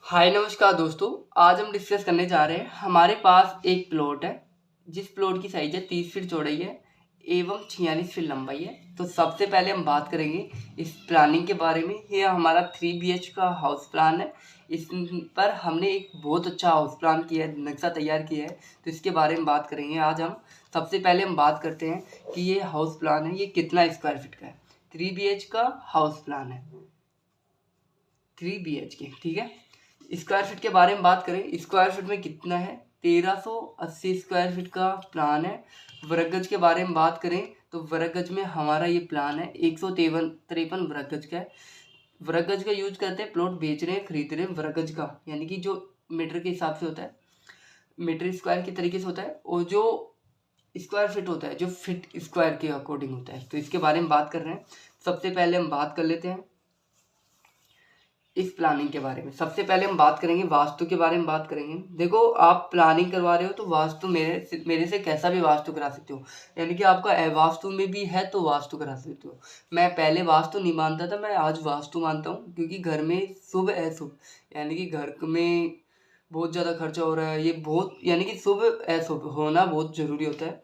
हाय नमस्कार दोस्तों। आज हम डिस्कस करने जा रहे हैं। हमारे पास एक प्लॉट है जिस प्लॉट की साइज है 30 फीट चौड़ाई है एवं 46 फीट लंबाई है। तो सबसे पहले हम बात करेंगे इस प्लानिंग के बारे में। ये हमारा 3 BH का हाउस प्लान है। इस पर हमने एक बहुत अच्छा हाउस प्लान किया है, नक्शा तैयार किया है, तो इसके बारे में बात करेंगे आज हम। सबसे पहले हम बात करते हैं कि ये हाउस प्लान है, ये कितना स्क्वायर फीट का है। 3 BH का हाउस प्लान है, 3 BH, ठीक है। स्क्वायर फीट के बारे में बात करें, स्क्वायर फीट में कितना है, 1380 स्क्वायर फीट का प्लान है। वर्ग गज के बारे में बात करें तो वर्ग गज में हमारा ये प्लान है 153 वर्ग गज का है। वर्ग गज का यूज करते हैं, प्लॉट बेच रहे हैं खरीद रहे हैं वर्ग गज का, यानी कि जो मीटर के हिसाब से होता है, मीटर स्क्वायर के तरीके से होता है, और जो स्क्वायर फीट होता है जो फीट स्क्वायर के अकॉर्डिंग होता है। तो इसके बारे में बात कर रहे हैं। सबसे पहले हम बात कर लेते हैं इस प्लानिंग के बारे में। सबसे पहले हम बात करेंगे वास्तु के बारे में बात करेंगे। देखो, आप प्लानिंग करवा रहे हो तो वास्तु मेरे से कैसा भी वास्तु करा सकते हो, यानी कि आपका अवास्तु में भी है तो वास्तु करा सकते हो। मैं पहले वास्तु नहीं मानता था, मैं आज वास्तु मानता हूँ, क्योंकि घर में शुभ अशुभ, यानी कि घर में बहुत ज़्यादा खर्चा हो रहा है, ये बहुत यानी कि शुभ अशुभ होना बहुत ज़रूरी होता है।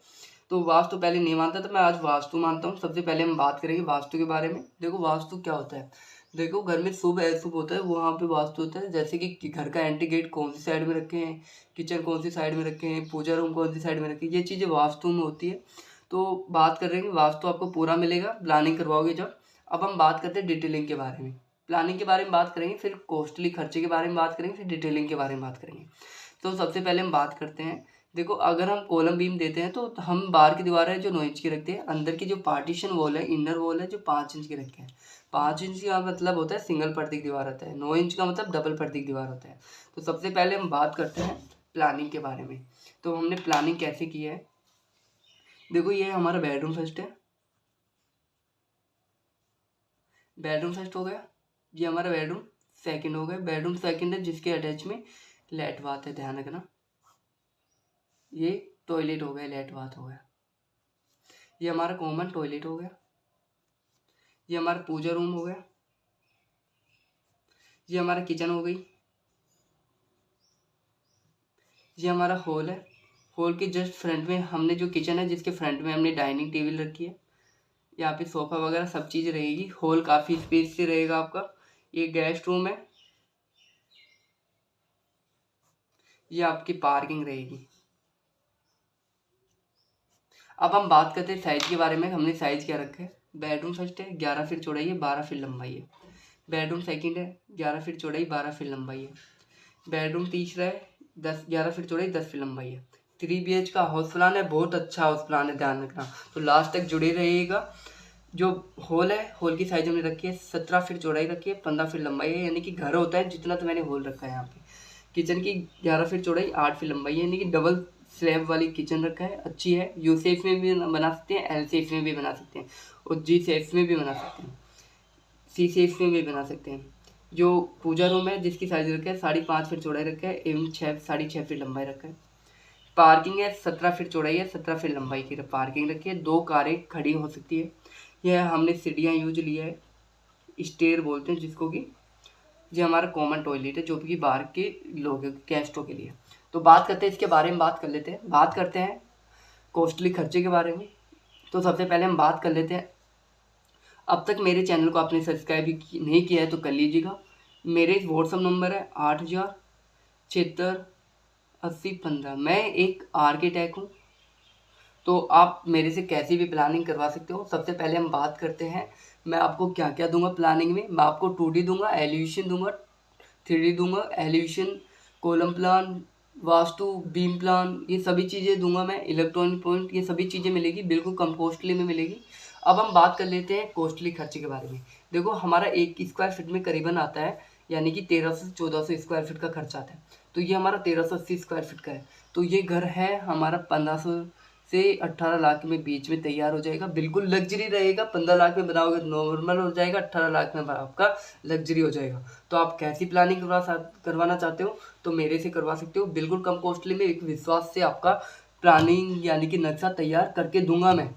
तो वास्तु पहले नहीं मानता था, मैं आज वास्तु मानता हूँ। सबसे पहले हम बात करेंगे वास्तु के बारे में। देखो, वास्तु क्या होता है। देखो, घर में शुभ अशुभ होता है, वहाँ पे वास्तु होता है। जैसे कि घर का एंट्री गेट कौन सी साइड में रखे हैं, किचन कौन सी साइड में रखे हैं, पूजा रूम कौन सी साइड में रखे हैं, ये चीज़ें वास्तु में होती है। तो बात कर रहे हैं, वास्तु आपको पूरा मिलेगा प्लानिंग करवाओगे जब। अब हम बात करते हैं डिटेलिंग के बारे में। प्लानिंग के बारे में बात करेंगे, फिर कॉस्टली खर्चे के बारे में बात करेंगे, फिर डिटेलिंग के बारे में बात करेंगे। तो सबसे पहले हम बात करते हैं। देखो, अगर हम कॉलम बीम देते हैं तो हम बाहर की दीवार है जो 9 इंच की रखते हैं, अंदर की जो पार्टीशन वॉल है, इनर वॉल है, जो 5 इंच की रखते हैं। 5 इंच का मतलब होता है सिंगल पर्दे की दीवार होता है, 9 इंच का मतलब डबल पर्दे की दीवार होता है। तो सबसे पहले हम बात करते हैं प्लानिंग के बारे में। तो हमने प्लानिंग कैसे की है। देखो, ये हमारा बेडरूम फर्स्ट है, बेडरूम फर्स्ट हो गया। ये हमारा बेडरूम सेकंड हो गया। बेडरूम सेकंड है जिसके अटैच में लेट बाथ है, ध्यान रखना। ये टॉयलेट हो गया, लेट बाथ हो गया। ये हमारा कॉमन टॉयलेट हो गया। ये हमारा पूजा रूम हो गया। ये हमारा किचन हो गई। ये हमारा हॉल है। हॉल के जस्ट फ्रंट में हमने जो किचन है, जिसके फ्रंट में हमने डाइनिंग टेबल रखी है। यहाँ पे सोफ़ा वगैरह सब चीज़ रहेगी। हॉल काफ़ी स्पेस से रहेगा आपका। ये गेस्ट रूम है। ये आपकी पार्किंग रहेगी। अब हम बात करते हैं साइज के बारे में। हमने साइज क्या रखा है। बेडरूम फर्स्ट है, 11 फीट चौड़ाई है, 12 फीट लंबाई है। बेडरूम सेकंड है, 11 फीट चौड़ाई, 12 फीट लंबाई है। बेडरूम तीसरा है, 11 फीट चौड़ाई, 10 फीट लंबाई है। 3 BH का हाउस प्लान है, बहुत अच्छा हाउस प्लान है, ध्यान रखना। तो लास्ट तक जुड़े रहिएगा। जो हॉल है, हॉल की साइज हमने रखी है 17 फीट चौड़ाई रखी है, 15 फीट लंबाई है, यानी कि घर होता है जितना, तो मैंने हॉल रखा है यहाँ पे। किचन की 11 फीट चौड़ाई, 8 फीट लंबाई है, यानी कि डबल स्लैब वाली किचन रखा है, अच्छी है। यू शेप में भी बना सकते हैं, एल शेप में भी बना सकते हैं, और जी शेप में भी बना सकते हैं, सी शेप में भी बना सकते हैं। जो पूजा रूम है जिसकी साइज रखा है 5.5 फीट चौड़ाई रखा है एवं 6.5 फीट लंबाई रखा है। पार्किंग है, 17 फीट चौड़ाई है, 17 फीट लंबाई की पार्किंग रखी है। 2 कारें खड़ी हो सकती है। यह हमने सीढ़ियाँ यूज लिया है, स्टेयर बोलते हैं जिसको कि। ये हमारा कॉमन टॉयलेट है जो कि बाहर के लोग गेस्टों के लिए। तो बात करते हैं इसके बारे में, बात कर लेते हैं। बात करते हैं कॉस्टली खर्चे के बारे में। तो सबसे पहले हम बात कर लेते हैं। अब तक मेरे चैनल को आपने सब्सक्राइब नहीं किया है तो कर लीजिएगा। मेरे व्हाट्सअप नंबर है 8000768015। मैं एक आर्किटेक्ट हूँ, तो आप मेरे से कैसी भी प्लानिंग करवा सकते हो। सबसे पहले हम बात करते हैं, मैं आपको क्या क्या दूंगा प्लानिंग में। मैं आपको 2D दूंगा, एलिवेशन दूंगा, 3D दूंगा, elevation, column plan, vastu, beam plan, ये सभी चीज़ें दूंगा मैं। इलेक्ट्रॉनिक पॉइंट, ये सभी चीज़ें मिलेगी, बिल्कुल कम कॉस्टली में मिलेगी। अब हम बात कर लेते हैं कॉस्टली खर्चे के बारे में। देखो, हमारा 1 स्क्वायर फीट में करीबन आता है, यानी कि 1300 से 1400 स्क्वायर फीट का खर्चा आता है। तो ये हमारा 1380 स्क्वायर फीट का है। तो ये घर है हमारा 1500 से 18 लाख में बीच में तैयार हो जाएगा, बिल्कुल लग्जरी रहेगा। 15 लाख में बनाओगे तो नॉर्मल हो जाएगा, 18 लाख में आपका लग्जरी हो जाएगा। तो आप कैसी प्लानिंग करवाना चाहते हो तो मेरे से करवा सकते हो, बिल्कुल कम कॉस्टली में, एक विश्वास से आपका प्लानिंग यानी कि नक्शा तैयार करके दूंगा मैं।